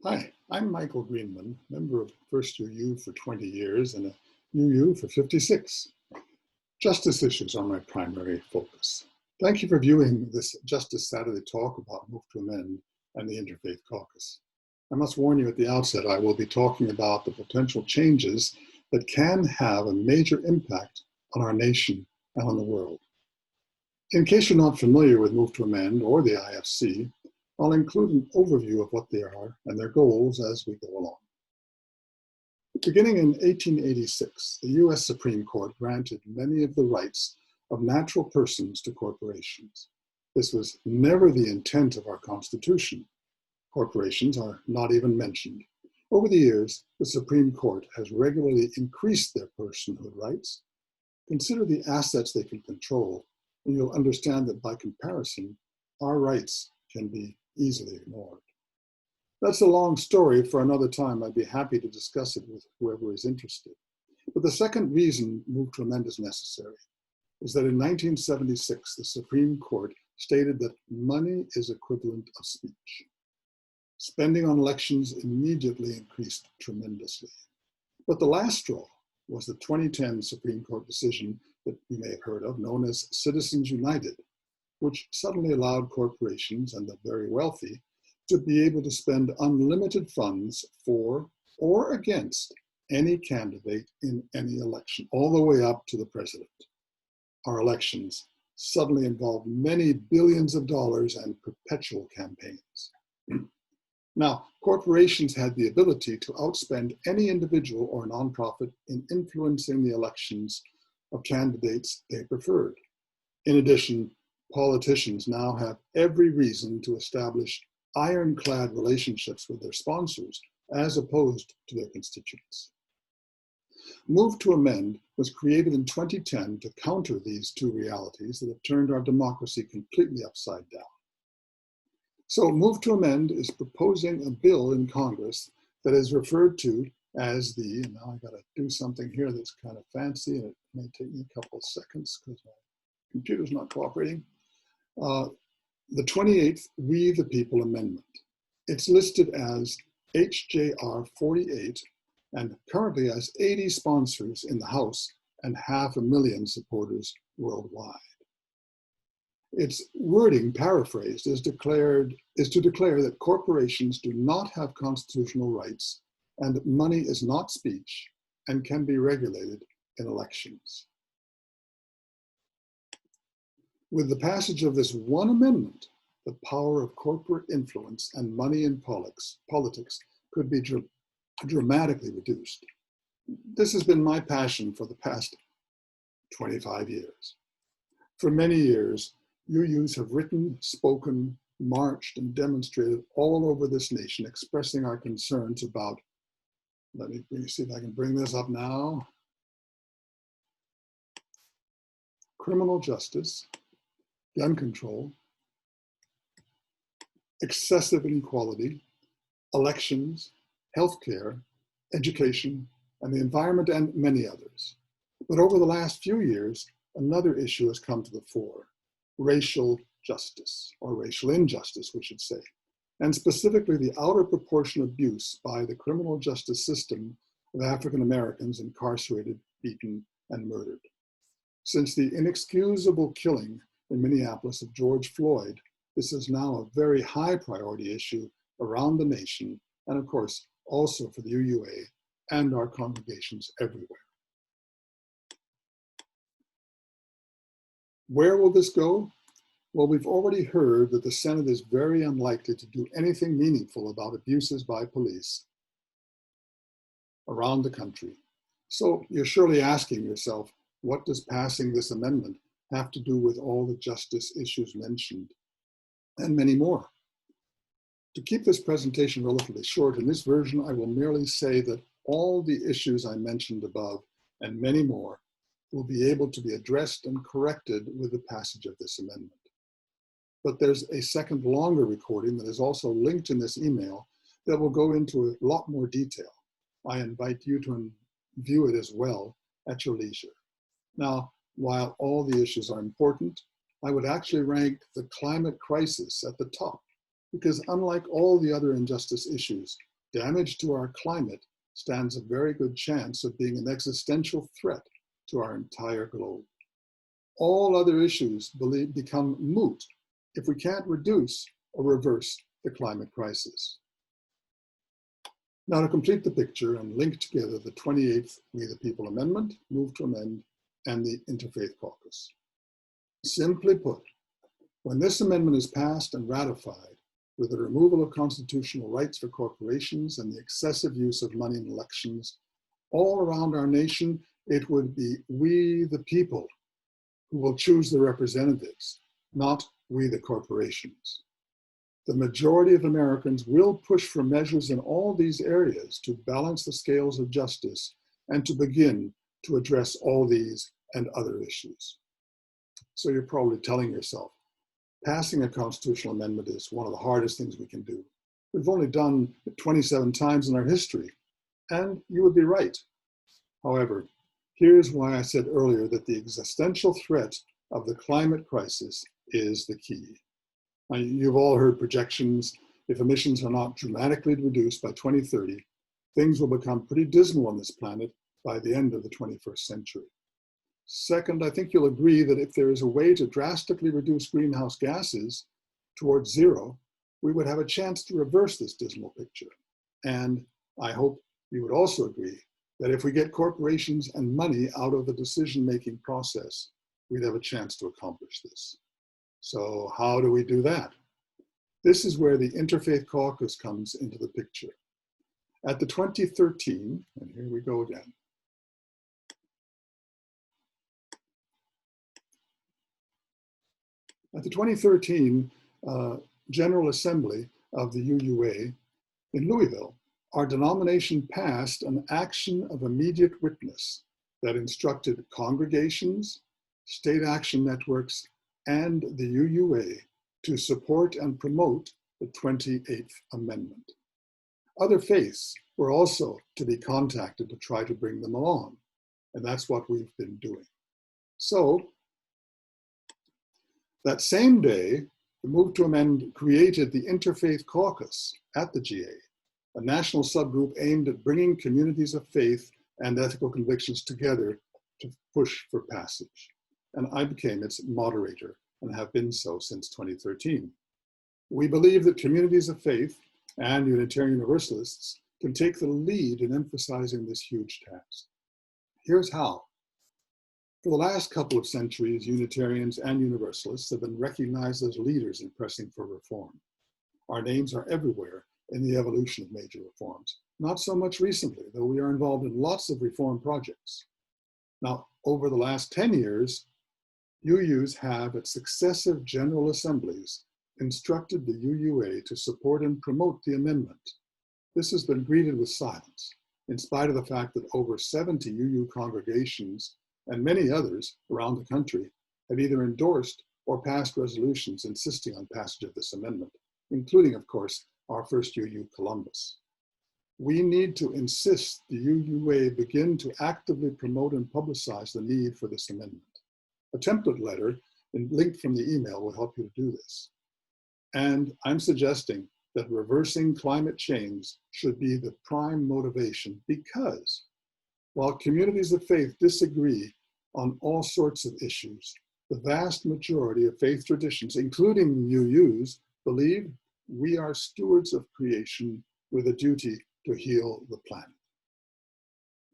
Hi, I'm Michael Greenman, member of First UU for 20 years and a UU for 56. Justice issues are my primary focus. Thank you for viewing this Justice Saturday talk about Move to Amend and the Interfaith Caucus. I must warn you at the outset, I will be talking about the potential changes that can have a major impact on our nation and on the world. In case you're not familiar with Move to Amend or the IFC, I'll include an overview of what they are and their goals as we go along. Beginning in 1886, the US Supreme Court granted many of the rights of natural persons to corporations. This was never the intent of our Constitution. Corporations are not even mentioned. Over the years, the Supreme Court has regularly increased their personhood rights. Consider the assets they can control, and you'll understand that by comparison, our rights can be easily ignored. That's a long story for another time. I'd be happy to discuss it with whoever is interested. But the second reason Move to Amend is necessary is that in 1976, the Supreme Court stated that money is equivalent of speech. Spending on elections immediately increased tremendously. But the last straw was the 2010 Supreme Court decision that you may have heard of, known as Citizens United, which suddenly allowed corporations and the very wealthy to be able to spend unlimited funds for or against any candidate in any election, all the way up to the president. Our elections suddenly involved many billions of dollars and perpetual campaigns. Now, corporations had the ability to outspend any individual or nonprofit in influencing the elections of candidates they preferred. In addition, politicians now have every reason to establish ironclad relationships with their sponsors as opposed to their constituents. Move to Amend was created in 2010 to counter these two realities that have turned our democracy completely upside down. So Move to Amend is proposing a bill in Congress that is referred to as the, and now I gotta do something here that's kind of fancy and it may take me a couple of seconds because my computer's not cooperating. The 28th We the People Amendment. It's listed as HJR 48 and currently has 80 sponsors in the House and 500,000 supporters worldwide. Its wording, paraphrased, is to declare that corporations do not have constitutional rights and that money is not speech and can be regulated in elections. With the passage of this one amendment, the power of corporate influence and money in politics could be dramatically reduced. This has been my passion for the past 25 years. For many years, UUs have written, spoken, marched, and demonstrated all over this nation, expressing our concerns about, let me see if I can bring this up now, criminal justice, gun control, excessive inequality, elections, healthcare, education, and the environment, and many others. But over the last few years, another issue has come to the fore: racial justice, or racial injustice, we should say, and specifically the outer proportion abuse by the criminal justice system of African Americans incarcerated, beaten, and murdered. Since the inexcusable killing in Minneapolis of George Floyd, this is now a very high priority issue around the nation, and of course, also for the UUA and our congregations everywhere. Where will this go? Well, we've already heard that the Senate is very unlikely to do anything meaningful about abuses by police around the country. So you're surely asking yourself, what does passing this amendment have to do with all the justice issues mentioned, and many more? To keep this presentation relatively short, in this version, I will merely say that all the issues I mentioned above, and many more, will be able to be addressed and corrected with the passage of this amendment. But there's a second longer recording that is also linked in this email that will go into a lot more detail. I invite you to view it as well at your leisure. Now, while all the issues are important, I would actually rank the climate crisis at the top, because unlike all the other injustice issues, damage to our climate stands a very good chance of being an existential threat to our entire globe. All other issues become moot if we can't reduce or reverse the climate crisis. Now, to complete the picture and link together the 28th We the People Amendment, Move to Amend, and the Interfaith Caucus. Simply put, when this amendment is passed and ratified, with the removal of constitutional rights for corporations and the excessive use of money in elections, all around our nation, it would be we the people who will choose the representatives, not we the corporations. The majority of Americans will push for measures in all these areas to balance the scales of justice and to begin to address all these and other issues. So you're probably telling yourself, passing a constitutional amendment is one of the hardest things we can do. We've only done it 27 times in our history, and you would be right. However, here's why I said earlier that the existential threat of the climate crisis is the key. Now, you've all heard projections. If emissions are not dramatically reduced by 2030, things will become pretty dismal on this planet by the end of the 21st century. Second, I think you'll agree that if there is a way to drastically reduce greenhouse gases towards zero, we would have a chance to reverse this dismal picture. And I hope you would also agree that if we get corporations and money out of the decision-making process, we'd have a chance to accomplish this. So how do we do that? This is where the Interfaith Caucus comes into the picture. At the 2013, and here we go again. At the 2013 General Assembly of the UUA in Louisville, our denomination passed an action of immediate witness that instructed congregations, state action networks, and the UUA to support and promote the 28th Amendment. Other faiths were also to be contacted to try to bring them along, and that's what we've been doing. So, that same day, the Move to Amend created the Interfaith Caucus at the GA, a national subgroup aimed at bringing communities of faith and ethical convictions together to push for passage. And I became its moderator and have been so since 2013. We believe that communities of faith and Unitarian Universalists can take the lead in emphasizing this huge task. Here's how. For the last couple of centuries, Unitarians and Universalists have been recognized as leaders in pressing for reform. Our names are everywhere in the evolution of major reforms. Not so much recently, though we are involved in lots of reform projects. Now, over the last 10 years, UUs have at successive General Assemblies instructed the UUA to support and promote the amendment. This has been greeted with silence, in spite of the fact that over 70 UU congregations and many others around the country have either endorsed or passed resolutions insisting on passage of this amendment, including, of course, our first UU Columbus. We need to insist the UUA begin to actively promote and publicize the need for this amendment. A template letter linked from the email will help you to do this. And I'm suggesting that reversing climate change should be the prime motivation because while communities of faith disagree on all sorts of issues, the vast majority of faith traditions, including UUs, believe we are stewards of creation with a duty to heal the planet.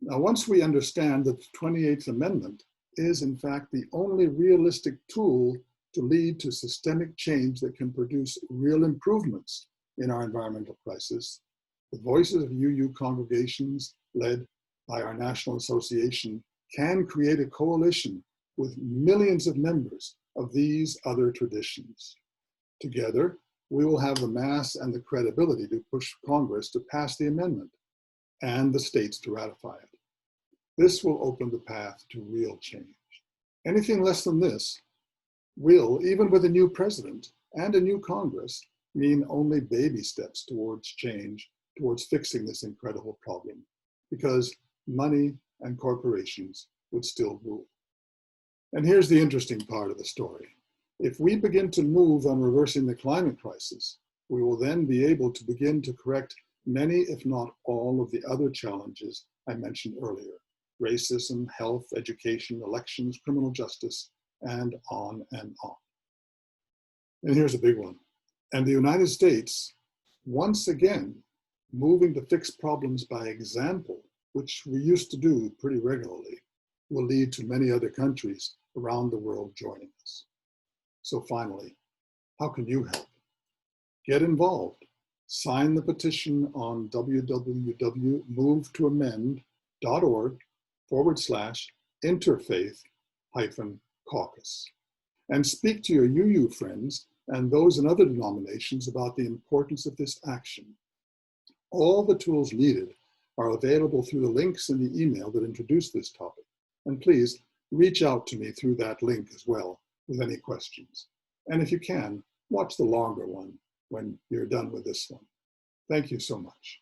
Now, once we understand that the 28th Amendment is in fact the only realistic tool to lead to systemic change that can produce real improvements in our environmental crisis, the voices of UU congregations led by our National Association can create a coalition with millions of members of these other traditions. Together, we will have the mass and the credibility to push Congress to pass the amendment and the states to ratify it. This will open the path to real change. Anything less than this will, even with a new president and a new Congress, mean only baby steps towards change, towards fixing this incredible problem, because money and corporations would still rule. And here's the interesting part of the story. If we begin to move on reversing the climate crisis, we will then be able to begin to correct many, if not all, of the other challenges I mentioned earlier: racism, health, education, elections, criminal justice, and on and on. And here's a big one. And the United States, once again, moving to fix problems by example, which we used to do pretty regularly, will lead to many other countries around the world joining us. So finally, how can you help? Get involved. Sign the petition on www.movetoamend.org/interfaith-caucus. And speak to your UU friends and those in other denominations about the importance of this action. All the tools needed are available through the links in the email that introduced this topic. And please reach out to me through that link as well with any questions. And if you can, watch the longer one when you're done with this one. Thank you so much.